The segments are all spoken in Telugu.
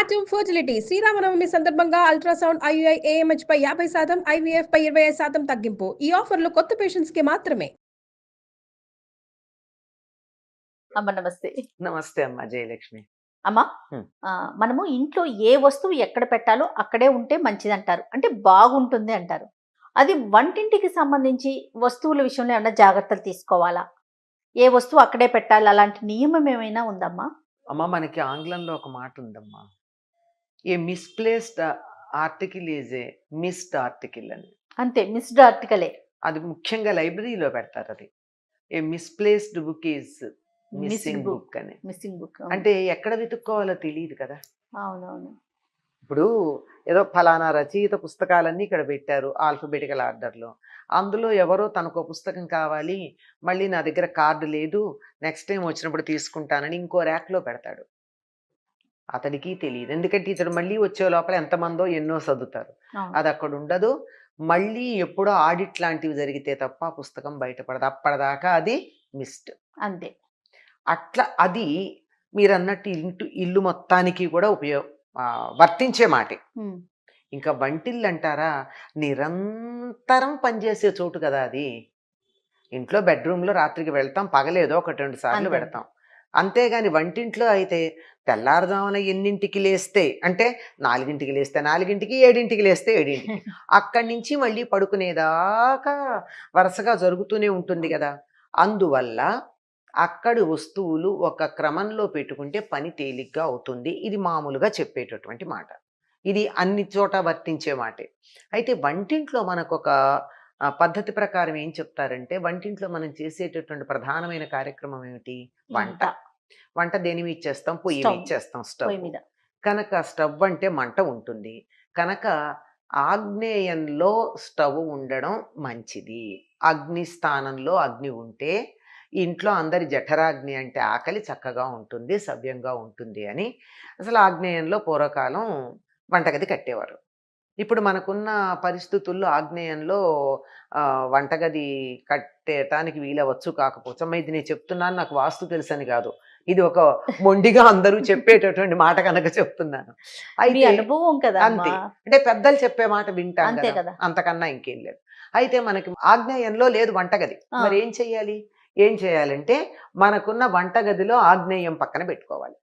ఆటమ్ ఫర్టిలిటీ శ్రీరామనవమి సందర్భంగా అల్ట్రాసౌండ్ ఐయుఐ ఏఎంహెచ్ పై 50%, ఐవీఎఫ్ పై 25% తగ్గింపు. ఈ ఆఫర్లు కొత్త పేషెంట్స్ కి మాత్రమే. అమ్మ నమస్తే. నమస్తే అమ్మ జయలక్ష్మి. అమ్మా మనము ఇంట్లో ఏ వస్తువు ఎక్కడ పెట్టాలో అక్కడే ఉంటే మంచిదంటారు, అంటే బాగుంటుంది అంటారు. అది వంటింటికి సంబంధించి వస్తువుల విషయంలో ఏమైనా జాగ్రత్తలు తీసుకోవాలా? ఏ వస్తువు అక్కడే పెట్టాలి, అలాంటి నియమం ఏమైనా ఉందమ్మా? అమ్మ మనకి ఆంగ్లంలో ఒక మాట ఉందమ్మా, a misplaced article is a missed article అని. అంతే, మిస్డ్ ఆర్టికలే. అది ముఖ్యంగా లైబ్రరీలో పెడతారు. అది a misplaced book is missing book అని. మిస్సింగ్ బుక్ అంటే ఎక్కడ వెతుక్కోవాలో తెలియదు కదా. అవునవును. ఇప్పుడు ఏదో ఫలానా రచయిత పుస్తకాలన్నీ ఇక్కడ పెట్టారు ఆల్ఫబెటికల్ ఆర్డర్లో. అందులో ఎవరో తనకు పుస్తకం కావాలి, మళ్ళీ నా దగ్గర కార్డు లేదు, నెక్స్ట్ టైం వచ్చినప్పుడు తీసుకుంటానని ఇంకో ర్యాక్లో పెడతాడు. అతడికి తెలియదు, ఎందుకంటే ఇతడు మళ్ళీ వచ్చే లోపల ఎంతమందో ఎన్నో చదువుతారు. అది అక్కడ ఉండదు. మళ్ళీ ఎప్పుడో ఆడిట్ లాంటివి జరిగితే తప్ప ఆ పుస్తకం బయటపడదు. అప్పటిదాకా అది మిస్డ్. అంతే. అట్లా అది మీరు అన్నట్టు ఇల్లు మొత్తానికి కూడా వర్తించే మాటే. ఇంకా వంటిల్లు అంటారా, నిరంతరం పనిచేసే చోటు కదా అది. ఇంట్లో బెడ్రూమ్లో రాత్రికి వెళ్తాం, పగలేదో 1-2 సార్లు పెడతాం. అంతేగాని వంటింట్లో అయితే తెల్లారుదామున ఎన్నింటికి లేస్తే అంటే 4ంటికి లేస్తే 4ంటికి, 7ంటికి లేస్తే 7ంటికి, అక్కడి నుంచి మళ్ళీ పడుకునేదాకా వరుసగా జరుగుతూనే ఉంటుంది కదా. అందువల్ల అక్కడి వస్తువులు ఒక క్రమంలో పెట్టుకుంటే పని తేలిగ్గా అవుతుంది. ఇది మామూలుగా చెప్పేటటువంటి మాట. ఇది అన్ని చోట వర్తించే మాటే. అయితే వంటింట్లో మనకు ఒక పద్ధతి ప్రకారం ఏం చెప్తారంటే, వంటింట్లో మనం చేసేటటువంటి ప్రధానమైన కార్యక్రమం ఏమిటి? వంట. వంట దేని మీద చేస్తాం? పొయ్యి మీద చేస్తాం, స్టవ్ మీద. కనుక స్టవ్ అంటే మంట ఉంటుంది కనుక ఆగ్నేయంలో స్టవ్ ఉండడం మంచిది. అగ్ని స్థానంలో అగ్ని ఉంటే ఇంట్లో అందరి జఠరాగ్ని అంటే ఆకలి చక్కగా ఉంటుంది, సవ్యంగా ఉంటుంది అని అసలు ఆగ్నేయంలో పూర్వకాలం వంటగది కట్టేవారు. ఇప్పుడు మనకున్న పరిస్థితుల్లో ఆగ్నేయంలో వంటగది కట్టేయటానికి వీలవచ్చు, కాకపోవచ్చు. అమ్మ ఇది నేను చెప్తున్నాను, నాకు వాస్తు తెలుసని కాదు, ఇది ఒక మొండిగా అందరూ చెప్పేటటువంటి మాట కనుక చెప్తున్నాను. అయితే అనుభవం కదా. అంతే, అంటే పెద్దలు చెప్పే మాట వింటాం కదా, అంతకన్నా ఇంకేం లేదు. అయితే మనకి ఆగ్నేయంలో లేదు వంటగది, మరి ఏం చేయాలంటే మనకున్న వంటగదిలో ఆగ్నేయం పక్కన పెట్టుకోవాలి.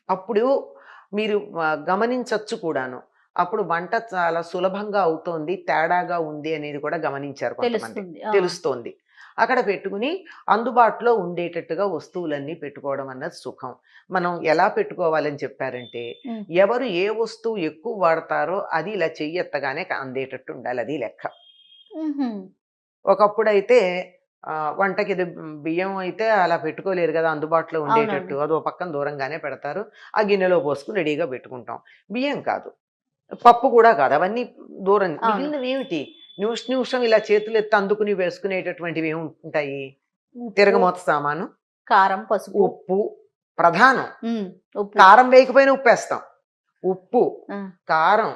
అప్పుడు మీరు గమనించవచ్చు కూడాను, అప్పుడు వంట చాలా సులభంగా అవుతోంది, తేడాగా ఉంది అనేది కూడా గమనించారు కొంతమంది, తెలుస్తోంది. అక్కడ పెట్టుకుని అందుబాటులో ఉండేటట్టుగా వస్తువులన్నీ పెట్టుకోవడం అన్నది సుఖం. మనం ఎలా పెట్టుకోవాలని చెప్పారంటే, ఎవరు ఏ వస్తువు ఎక్కువ వాడతారో అది ఇలా చెయ్యెత్తగానే అందేటట్టు ఉండాలి, అది లెక్క. ఒకప్పుడైతే వంటకి బియ్యం అయితే అలా పెట్టుకోలేరు కదా, అందుబాటులో ఉండేటట్టు అది ఒక పక్కన దూరంగానే పెడతారు. ఆ గిన్నెలో పోసుకుని రెడీగా పెట్టుకుంటాం. బియ్యం కాదు, పప్పు కూడా కాదు, అవన్నీ దూరం. మిగిలినవి ఏమిటి? నిమిషం ఇలా చేతులు ఎత్తి అందుకుని వేసుకునేటటువంటివి ఏమి ఉంటాయి? తిరగమోత సామాను, కారం, పసుపు, ఉప్పు ప్రధానం. కారం వేయకపోయినా ఉప్పు వేస్తాం. ఉప్పు, కారం,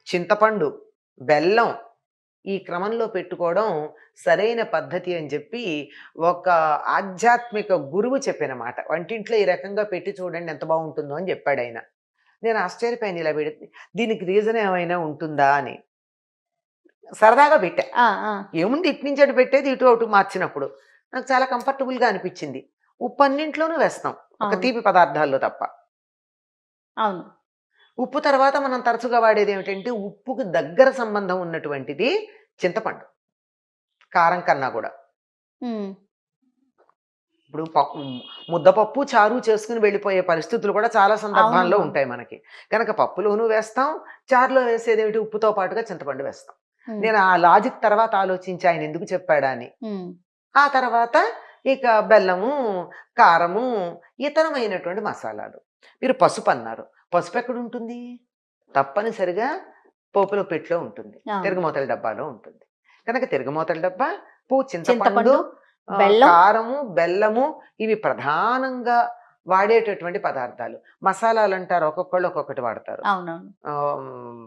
చింతపండు, బెల్లం ఈ క్రమంలో పెట్టుకోవడం సరైన పద్ధతి అని చెప్పి ఒక ఆధ్యాత్మిక గురువు చెప్పిన మాట. వంటింట్లో ఈ రకంగా పెట్టి చూడండి ఎంత బాగుంటుందో అని చెప్పాడు ఆయన. నేను ఆశ్చర్యపోయాను, ఇలా పెడితే దీనికి రీజన్ ఏమైనా ఉంటుందా అని సరదాగా పెట్టా. ఏముంది, ఇటు నుంచి అటు పెట్టేది, ఇటు అటు మార్చినప్పుడు నాకు చాలా కంఫర్టబుల్గా అనిపించింది. ఉప్పు అన్నింట్లోనూ వేస్తాం, ఒక తీపి పదార్థాల్లో తప్ప. అవును. ఉప్పు తర్వాత మనం తరచుగా వాడేది ఏమిటంటే, ఉప్పుకు దగ్గర సంబంధం ఉన్నటువంటిది చింతపండు, కారం కన్నా కూడా. ఇప్పుడు ముద్దపప్పు చారు చేసుకుని వెళ్ళిపోయే పరిస్థితులు కూడా చాలా సందర్భాల్లో ఉంటాయి మనకి. కనుక పప్పులోనూ వేస్తాం, చారులో వేసేది ఏమిటి? ఉప్పుతో పాటుగా చింతపండు వేస్తాం. నేను ఆ లాజిక్ తర్వాత ఆలోచించి ఆయన ఎందుకు చెప్పాడా అని. ఆ తర్వాత ఇక బెల్లము, కారము, ఇతరమైనటువంటి మసాలాలు. మీరు పసుపు అన్నారు, పసుపు ఎక్కడ ఉంటుంది? తప్పనిసరిగా పోపులో పెట్లో ఉంటుంది, తిరగమూతల డబ్బాలో ఉంటుంది. కనుక తిరగమూతల డబ్బా, చింతపండు, కారము, బెల్లము ఇవి ప్రధానంగా వాడేటటువంటి పదార్థాలు. మసాలాలు అంటారు, ఒక్కొక్కళ్ళు ఒక్కొక్కటి వాడతారు.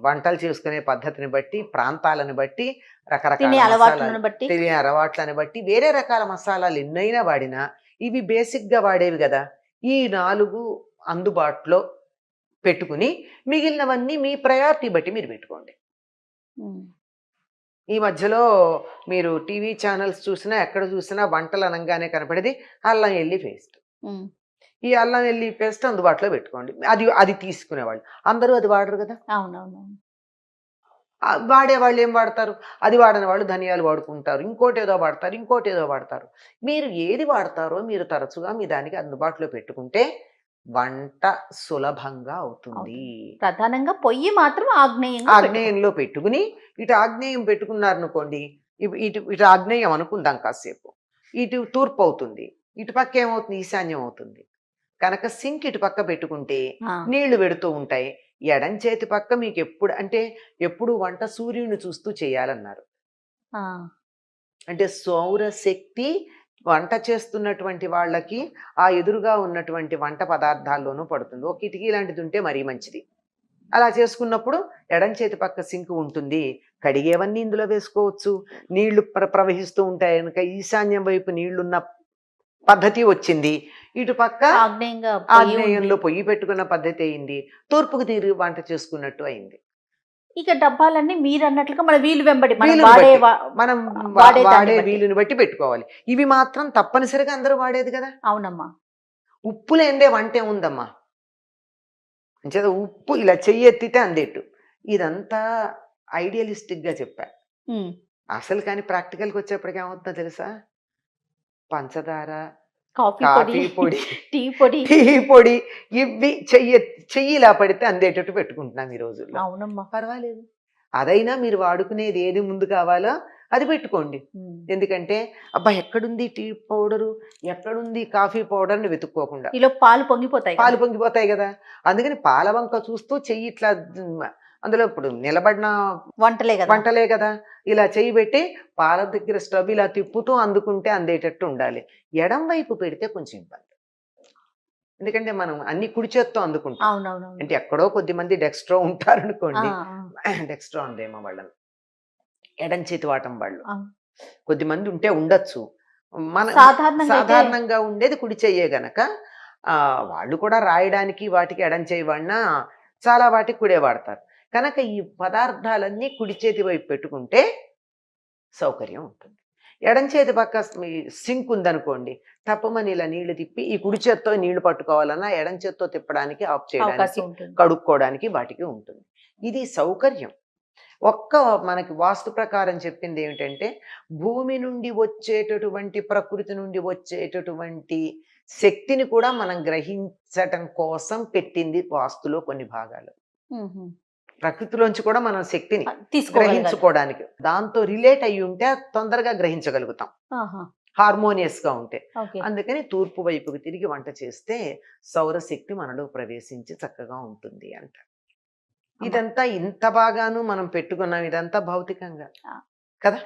వంటలు చేసుకునే పద్ధతిని బట్టి, ప్రాంతాలను బట్టి, రకరకాల అలవాట్లను బట్టి వేరే రకాల మసాలాలు ఎన్నైనా వాడినా ఇవి బేసిక్గా వాడేవి కదా. ఈ 4 అందుబాటులో పెట్టుకుని మిగిలినవన్నీ మీ ప్రయారిటీ బట్టి మీరు పెట్టుకోండి. ఈ మధ్యలో మీరు టీవీ ఛానల్స్ చూసినా ఎక్కడ చూసినా వంటలు అనగానే కనపడేది అల్లం వెల్లి పేస్ట్. ఈ అల్లం వెల్లి పేస్ట్ అందుబాటులో పెట్టుకోండి. అది అది తీసుకునేవాళ్ళు అందరూ అది వాడరు కదా. అవునవును. వాడేవాళ్ళు ఏం వాడతారు? అది వాడని వాళ్ళు ధనియాలు వాడుకుంటారు, ఇంకోటి ఏదో వాడతారు. మీరు ఏది వాడతారో మీరు తరచుగా మీ దానికి అందుబాటులో పెట్టుకుంటే వంట సులభంగా అవుతుంది. ప్రధానంగా పొయ్యి మాత్రం ఆగ్నేయంలో పెట్టుకుని ఇటు ఆగ్నేయం పెట్టుకున్నారనుకోండి, ఇటు ఆగ్నేయం అనుకుందాం కాసేపు, ఇటు తూర్పు అవుతుంది, ఇటు పక్క ఏమవుతుంది, ఈశాన్యం అవుతుంది. కనుక సింక్ ఇటు పక్క పెట్టుకుంటే నీళ్లు పెడుతూ ఉంటాయి. ఎడం చేతి పక్క మీకు ఎప్పుడు వంట సూర్యుని చూస్తూ చేయాలన్నారు. అంటే సౌరశక్తి వంట చేస్తున్నటువంటి వాళ్ళకి ఆ ఎదురుగా ఉన్నటువంటి వంట పదార్థాల్లోనూ పడుతుంది. ఒక కిటికీ లాంటిది ఉంటే మరీ మంచిది. అలా చేసుకున్నప్పుడు ఎడం చేతి పక్క సింక్ ఉంటుంది, కడిగేవన్నీ ఇందులో వేసుకోవచ్చు. నీళ్లు ప్రవహిస్తూ ఉంటాయి కనుక ఈశాన్యం వైపు నీళ్లున్న పద్ధతి వచ్చింది. ఇటు పక్క ఆగ్నేయంలో పొయ్యి పెట్టుకున్న పద్ధతి అయింది, తూర్పుకు తిరిగి వంట చేసుకున్నట్టు అయింది. ఇక డబ్బాలన్నీ మీరు అన్నట్లుగా మన వీలు వెంబడి మనం వాడే వీలుని బట్టి పెట్టుకోవాలి. ఇవి మాత్రం తప్పనిసరిగా అందరూ వాడేది కదా. అవునమ్మా. ఉప్పు లేదే వంట ఏముందమ్మా. అంచేత ఉప్పు ఇలా చెయ్యి ఎత్తితే అందేట్టు. ఇదంతా ఐడియలిస్టిక్ గా చెప్పా. అసలు కానీ ప్రాక్టికల్కి వచ్చేప్పటికి ఏమవుతుందో తెలుసా? పంచదార, కాఫీ పొడి, టీ పొడి ఇవి చెయ్యి ఇలా పడితే అందేటట్టు పెట్టుకుంటున్నాం ఈ రోజుల్లో. అవునమ్మా. పర్వాలేదు, అదైనా మీరు వాడుకునేది ఏది ముందు కావాలో అది పెట్టుకోండి. ఎందుకంటే అబ్బా ఎక్కడుంది టీ పౌడరు, ఎక్కడుంది కాఫీ పౌడర్ అని వెతుక్కోకుండా పాలు పొంగిపోతాయి కదా. అందుకని పాల వంక చూస్తూ చెయ్యి ఇట్లా, అందులో ఇప్పుడు నిలబడిన వంటలే కదా, ఇలా చెయ్యి పెట్టి పాల దగ్గర స్టవ్ ఇలా తిప్పుతూ అందుకుంటే అందేటట్టు ఉండాలి. ఎడం వైపు పెడితే కొంచెం ఇబ్బంది, ఎందుకంటే మనం అన్ని కుడి చేత్తో అందుకుంటాం. అంటే ఎక్కడో కొద్దిమంది డెక్స్ట్రో ఉంటారు అనుకోండి, డెక్స్ట్రో అందేమో వాళ్ళని, ఎడం చేతి వాటం వాళ్ళు కొద్దిమంది ఉంటే ఉండొచ్చు. మన సాధారణంగా ఉండేది కుడి చెయ్యే గనక వాళ్ళు కూడా రాయడానికి వాటికి ఎడం చేయి వాడినా చాలా వాటికి కుడే వాడతారు. కనుక ఈ పదార్థాలన్నీ కుడి చేతి వైపు పెట్టుకుంటే సౌకర్యం ఉంటుంది. ఎడం చేతి పక్క సింక్ ఉందనుకోండి, తప్పమని ఇలా నీళ్లు తిప్పి ఈ కుడి చేత్తో నీళ్లు పట్టుకోవాలన్నా ఎడం చేత్తో తిప్పడానికి, ఆఫ్ చేయడానికి, కడుక్కోవడానికి వాటికి ఉంటుంది. ఇది సౌకర్యం. మనకి వాస్తు ప్రకారం చెప్పింది ఏమిటంటే, భూమి నుండి వచ్చేటటువంటి, ప్రకృతి నుండి వచ్చేటటువంటి శక్తిని కూడా మనం గ్రహించటం కోసం పెట్టింది వాస్తులో కొన్ని భాగాలు. ప్రకృతిలోంచి కూడా మనం శక్తిని గ్రహించుకోవడానికి, దాంతో రిలేట్ అయ్యి ఉంటే తొందరగా గ్రహించగలుగుతాం, హార్మోనియస్ గా ఉంటే. అందుకని తూర్పు వైపుకి తిరిగి వంట చేస్తే సౌరశక్తి మనలో ప్రవేశించి చక్కగా ఉంటుంది అంట. ఇదంతా ఇంత బాగాను మనం పెట్టుకున్నాం, ఇదంతా భౌతికంగా కదా,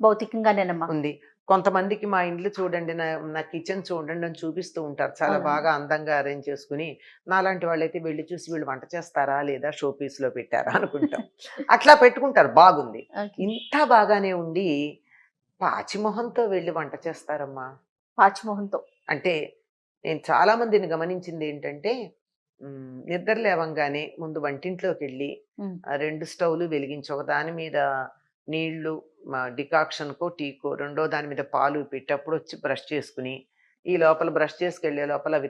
భౌతికంగానేనమ్మా ఉంది. కొంతమందికి మా ఇండ్లు చూడండి, నా కిచెన్ చూడండి అని చూపిస్తూ ఉంటారు, చాలా బాగా అందంగా అరేంజ్ చేసుకుని. నాలాంటి వాళ్ళైతే వెళ్ళి చూసి వీళ్ళు వంట చేస్తారా లేదా షో పీస్ లో పెట్టారా అనుకుంటాం. అట్లా పెట్టుకుంటారు, బాగుంది. ఇంత బాగానే ఉండి పాచిమొహంతో వెళ్ళి వంట చేస్తారమ్మా. పాచిమొహంతో అంటే నేను చాలా మందిని గమనించింది ఏంటంటే, నిద్ర లేవంగానే ముందు వంటింట్లోకి వెళ్ళి 2 స్టవ్లు వెలిగించి, ఒక దాని మీద నీళ్లు డికాక్షన్కో టీకో, రెండో దాని మీద పాలు పెట్టి అప్పుడు వచ్చి బ్రష్ చేసుకుని, ఈ లోపల బ్రష్ చేసుకెళ్లే లోపల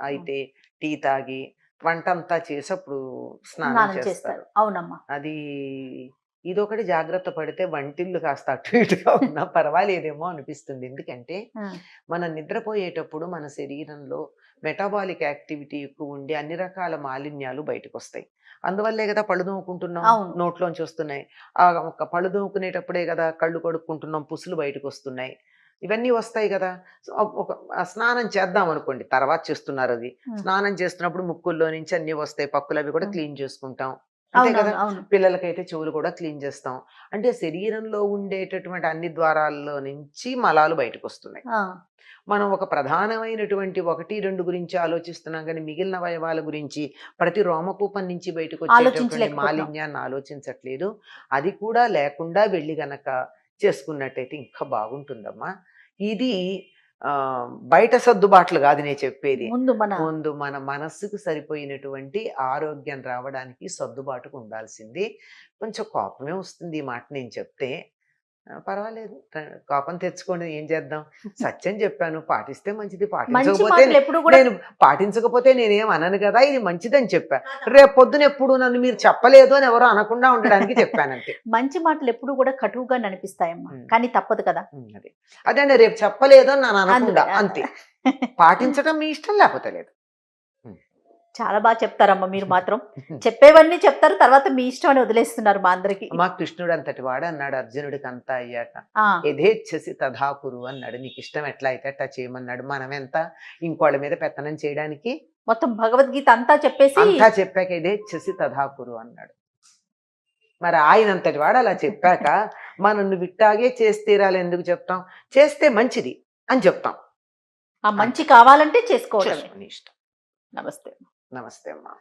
అయితే టీ తాగి వంట అంతా చేసి అప్పుడు స్నానం చేస్తారు. అవునమ్మా. అది ఇదొకటి జాగ్రత్త పడితే వంటిల్లు కాస్త అటు ఇటుగా ఉన్నా పర్వాలేదేమో అనిపిస్తుంది. ఎందుకంటే మనం నిద్రపోయేటప్పుడు మన శరీరంలో మెటాబాలిక్ యాక్టివిటీ ఎక్కువ ఉండి అన్ని రకాల మాలిన్యాలు బయటకు వస్తాయి. అందువల్లే కదా పళ్ళు దూముకుంటున్నాం, నోట్లోంచి వస్తున్నాయి. ఒక పళ్ళు దూముకునేటప్పుడే కదా కళ్ళు కడుక్కుంటున్నాం, పుసులు బయటకు వస్తున్నాయి. ఇవన్నీ వస్తాయి కదా. ఒక స్నానం చేద్దాం అనుకోండి, తర్వాత చేస్తున్నారు అది, స్నానం చేస్తున్నప్పుడు ముక్కుల్లో నుంచి అన్ని వస్తాయి, పక్కులు అవి కూడా క్లీన్ చేసుకుంటాం, అంతే కదా. పిల్లలకైతే చెవులు కూడా క్లీన్ చేస్తాం. అంటే శరీరంలో ఉండేటటువంటి అన్ని ద్వారాల్లో నుంచి మలాలు బయటకు వస్తున్నాయి. మనం ఒక ప్రధానమైనటువంటి 1-2 గురించి ఆలోచిస్తున్నాం కానీ మిగిలిన అవయవాల గురించి, ప్రతి రోమకూపం నుంచి బయటకు వచ్చేటటువంటి మాలిన్యాన్ని ఆలోచించట్లేదు. అది కూడా లేకుండా వెళ్ళి గనక చేసుకున్నట్టయితే ఇంకా బాగుంటుందమ్మా. ఇది బయట సర్దుబాట్లు కాదు నేను చెప్పేది. ముందు మన ముందు మన మనస్సుకు సరిపోయినటువంటి ఆరోగ్యం రావడానికి సర్దుబాటుకు ఉండాల్సింది. కొంచెం కోపమే వస్తుంది ఈ మాట నేను చెప్తే. పర్వాలేదు, కోపం తెచ్చుకోండి, ఏం చేద్దాం. సత్యం చెప్పాను, పాటిస్తే మంచిది, మంచి పాటించకపోతే మాటలు ఎప్పుడు కూడా నేను పాటించకపోతే నేనేం అనను కదా, ఇది మంచిదని చెప్పా. రేపు పొద్దున ఎప్పుడు నన్ను మీరు చెప్పలేదు అని ఎవరో అనకుండా ఉండడానికి చెప్పానంతే. మంచి మాటలు ఎప్పుడు కూడా కటువుగా అనిపిస్తాయమ్మా, ఉమ్. కానీ తప్పదు కదా. అదే అదే రేపు చెప్పలేదు అని నన్ను అనకుండా, అందుకే. అంతే. పాటించడం మీ ఇష్టం, లేకపోతే లేదు. చాలా బాగా చెప్తారమ్మా మీరు మాత్రం. చెప్పేవన్నీ చెప్తారు, తర్వాత మీ ఇష్టం అని వదిలేస్తున్నారు మా అందరికి. మా కృష్ణుడు అంతటి వాడు అన్నాడు అర్జునుడికి అంతా అయ్యాక, ఆ, యథేచ్ఛసి తథాకురు అన్నాడు. నీకు ఇష్టం ఎట్లా అయితే అట్లా చేయమన్నాడు. మనం ఎంత ఇంకోళ్ళ మీద పెత్తనం చేయడానికి? మొత్తం భగవద్గీత అంతా చెప్పేసి అంతా చెప్పాక యథేచ్ఛసి తథాకురు అన్నాడు. మరి ఆయన అంతటి వాడు అలా చెప్పాక మనం నువ్వు ఇట్టాగే చేసి తీరాలి ఎందుకు చెప్తాం? చేస్తే మంచిది అని చెప్తాం. ఆ మంచి కావాలంటే చేసుకోవడమే. చేసుకో, నీ ఇష్టం. నమస్తే. నమస్తే అమ్మా.